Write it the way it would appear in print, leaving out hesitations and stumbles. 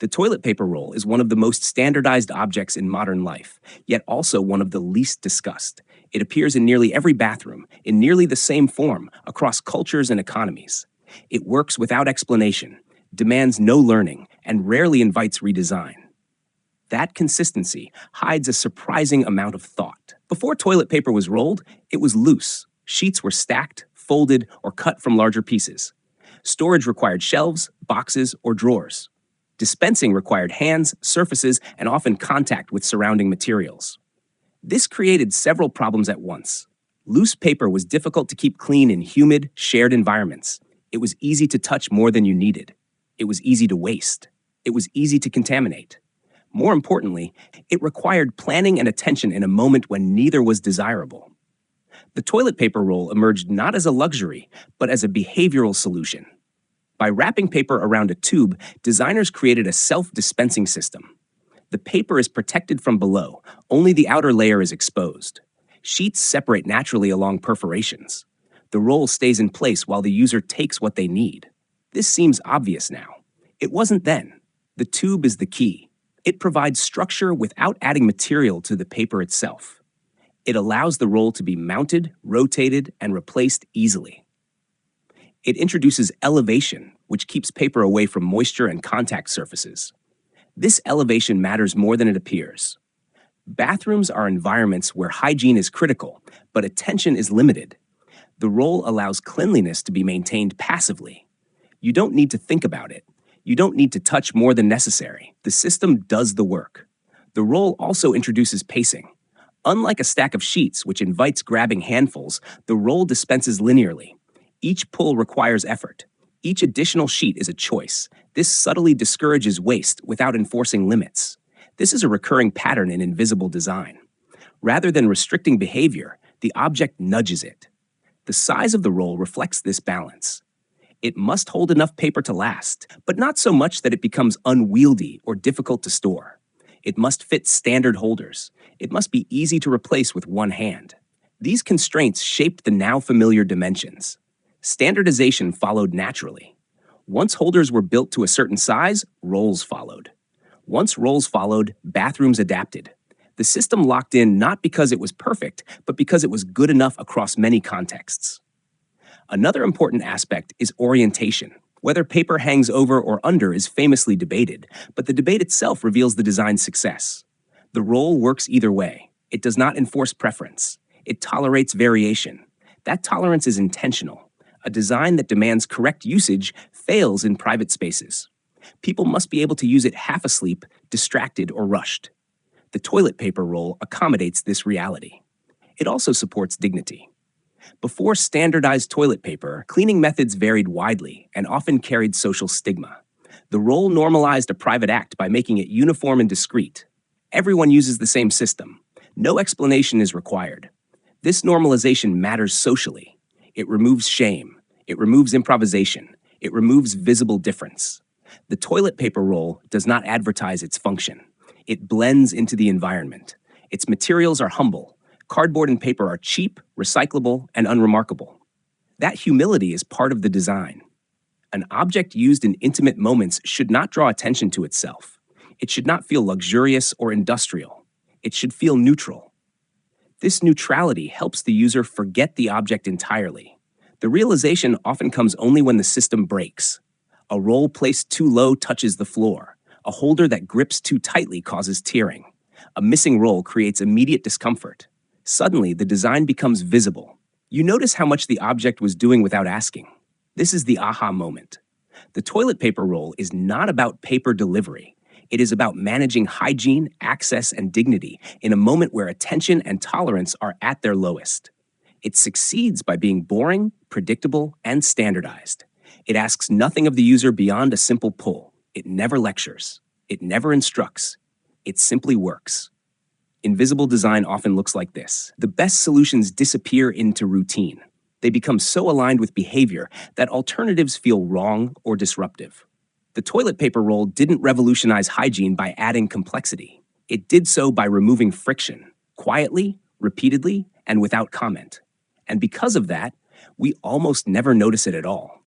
The toilet paper roll is one of the most standardized objects in modern life, yet also one of the least discussed. It appears in nearly every bathroom, in nearly the same form, across cultures and economies. It works without explanation, demands no learning, and rarely invites redesign. That consistency hides a surprising amount of thought. Before toilet paper was rolled, it was loose. Sheets were stacked, folded, or cut from larger pieces. Storage required shelves, boxes, or drawers. Dispensing required hands, surfaces, and often contact with surrounding materials. This created several problems at once. Loose paper was difficult to keep clean in humid, shared environments. It was easy to touch more than you needed. It was easy to waste. It was easy to contaminate. More importantly, it required planning and attention in a moment when neither was desirable. The toilet paper roll emerged not as a luxury, but as a behavioral solution. By wrapping paper around a tube, designers created a self-dispensing system. The paper is protected from below, only the outer layer is exposed. Sheets separate naturally along perforations. The roll stays in place while the user takes what they need. This seems obvious now. It wasn't then. The tube is the key. It provides structure without adding material to the paper itself. It allows the roll to be mounted, rotated, and replaced easily. It introduces elevation, which keeps paper away from moisture and contact surfaces. This elevation matters more than it appears. Bathrooms are environments where hygiene is critical, but attention is limited. The roll allows cleanliness to be maintained passively. You don't need to think about it. You don't need to touch more than necessary. The system does the work. The roll also introduces pacing. Unlike a stack of sheets, which invites grabbing handfuls, the roll dispenses linearly. Each pull requires effort. Each additional sheet is a choice. This subtly discourages waste without enforcing limits. This is a recurring pattern in invisible design. Rather than restricting behavior, the object nudges it. The size of the roll reflects this balance. It must hold enough paper to last, but not so much that it becomes unwieldy or difficult to store. It must fit standard holders. It must be easy to replace with one hand. These constraints shaped the now familiar dimensions. Standardization followed naturally. Once holders were built to a certain size, rolls followed. Once rolls followed, bathrooms adapted. The system locked in not because it was perfect, but because it was good enough across many contexts. Another important aspect is orientation. Whether paper hangs over or under is famously debated, but the debate itself reveals the design's success. The roll works either way. It does not enforce preference. It tolerates variation. That tolerance is intentional. A design that demands correct usage fails in private spaces. People must be able to use it half asleep, distracted, or rushed. The toilet paper roll accommodates this reality. It also supports dignity. Before standardized toilet paper, cleaning methods varied widely and often carried social stigma. The roll normalized a private act by making it uniform and discreet. Everyone uses the same system. No explanation is required. This normalization matters socially. It removes shame. It removes improvisation. It removes visible difference. The toilet paper roll does not advertise its function. It blends into the environment. Its materials are humble. Cardboard and paper are cheap, recyclable, and unremarkable. That humility is part of the design. An object used in intimate moments should not draw attention to itself. It should not feel luxurious or industrial. It should feel neutral. This neutrality helps the user forget the object entirely. The realization often comes only when the system breaks. A roll placed too low touches the floor. A holder that grips too tightly causes tearing. A missing roll creates immediate discomfort. Suddenly, the design becomes visible. You notice how much the object was doing without asking. This is the aha moment. The toilet paper roll is not about paper delivery. It is about managing hygiene, access, and dignity in a moment where attention and tolerance are at their lowest. It succeeds by being boring, predictable, and standardized. It asks nothing of the user beyond a simple pull. It never lectures. It never instructs. It simply works. Invisible design often looks like this. The best solutions disappear into routine. They become so aligned with behavior that alternatives feel wrong or disruptive. The toilet paper roll didn't revolutionize hygiene by adding complexity. It did so by removing friction, quietly, repeatedly, and without comment. And because of that, we almost never notice it at all.